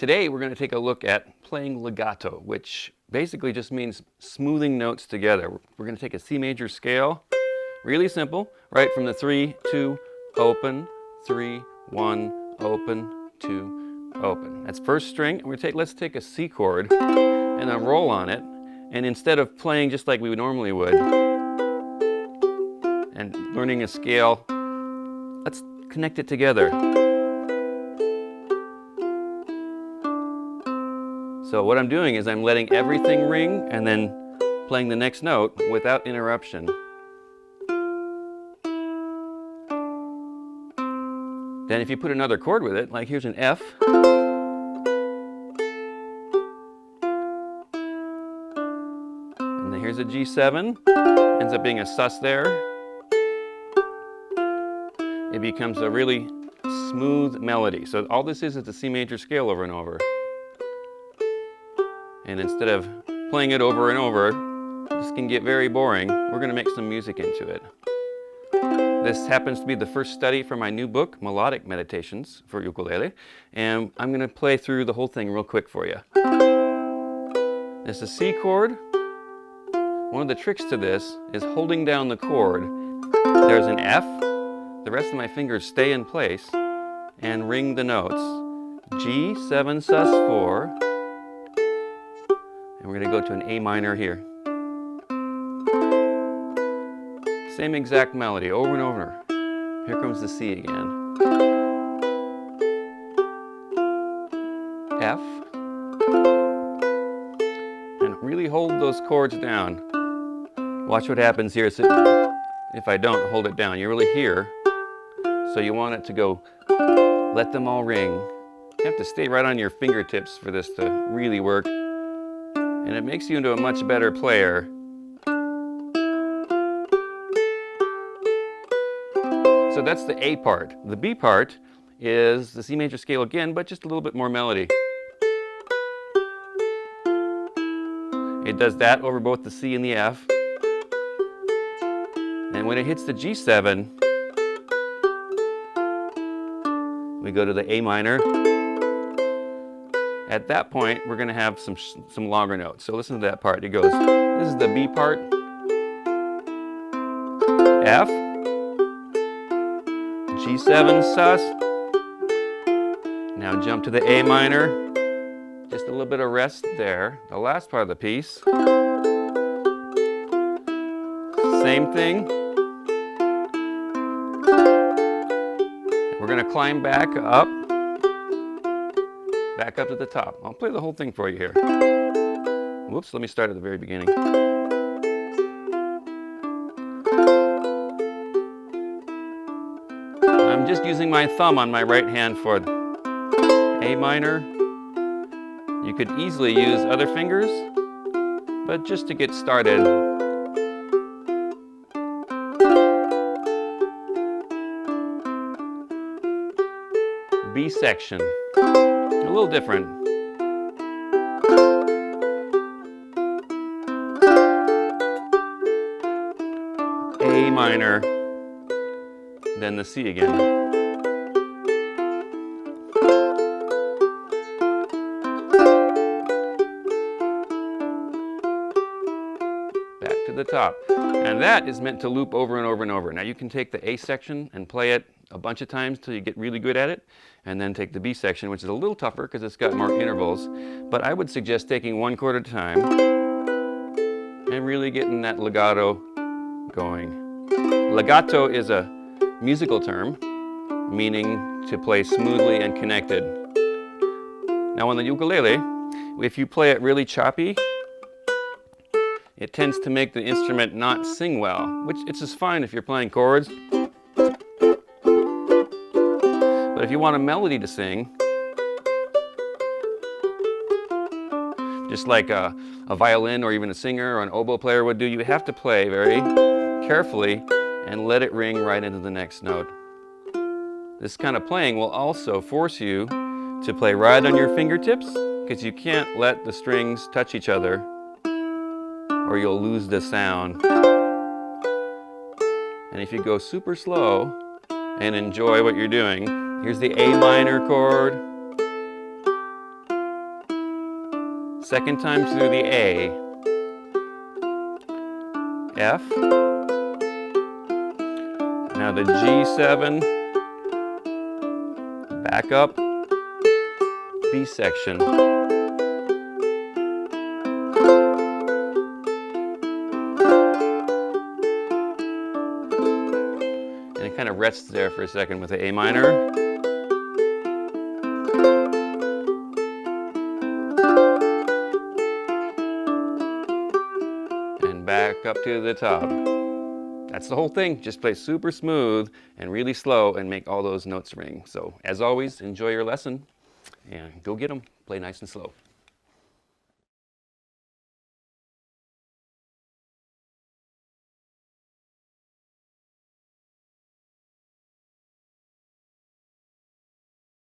Today we're going to take a look at playing legato, which basically just means smoothing notes together. We're going to take a C major scale, really simple, right from the 3, 2, open, 3, 1, open, 2, open. That's first string. Let's take a C chord and then roll on it. And instead of playing just like we normally would and learning a scale, let's connect it together. So what I'm doing is I'm letting everything ring and then playing the next note without interruption. Then if you put another chord with it, like here's an F. And then here's a G7. Ends up being a sus there. It becomes a really smooth melody. So all this is a C major scale over and over. And instead of playing it over and over, this can get very boring. We're going to make some music into it. This happens to be the first study for my new book, Melodic Meditations for ukulele. And I'm going to play through the whole thing real quick for you. This is a C chord. One of the tricks to this is holding down the chord. There's an F. The rest of my fingers stay in place and ring the notes. G, 7, sus, 4. And we're going to go to an A minor here. Same exact melody over and over. Here comes the C again. F. And really hold those chords down. Watch what happens here. So if I don't hold it down, you're really here. So you want it to go, let them all ring. You have to stay right on your fingertips for this to really work. And it makes you into a much better player. So that's the A part. The B part is the C major scale again, but just a little bit more melody. It does that over both the C and the F. And when it hits the G7, we go to the A minor. At that point, we're going to have some longer notes. So listen to that part. It goes, this is the B part, F, G7 sus. Now jump to the A minor. Just a little bit of rest there. The last part of the piece. Same thing. We're going to climb back up to the top. I'll play the whole thing for you here. Whoops, let me start at the very beginning. I'm just using my thumb on my right hand for A minor. You could easily use other fingers, but just to get started, B section. A little different. A minor, then the C again. Back to the top. And that is meant to loop over and over and over. Now you can take the A section and play it a bunch of times till you get really good at it, and then take the B section, which is a little tougher because it's got more intervals. But I would suggest taking one chord at a time and really getting that legato going. Legato is a musical term meaning to play smoothly and connected. Now on the ukulele, if you play it really choppy, it tends to make the instrument not sing well, which it's just fine if you're playing chords. But if you want a melody to sing, just like a violin or even a singer or an oboe player would do, you have to play very carefully and let it ring right into the next note. This kind of playing will also force you to play right on your fingertips, because you can't let the strings touch each other or you'll lose the sound. And if you go super slow and enjoy what you're doing, here's the A minor chord, second time through the A, F, now the G7, back up, B section, and it kind of rests there for a second with the A minor. And back up to the top. That's the whole thing. Just play super smooth and really slow and make all those notes ring. So as always, enjoy your lesson and go get them. Play nice and slow.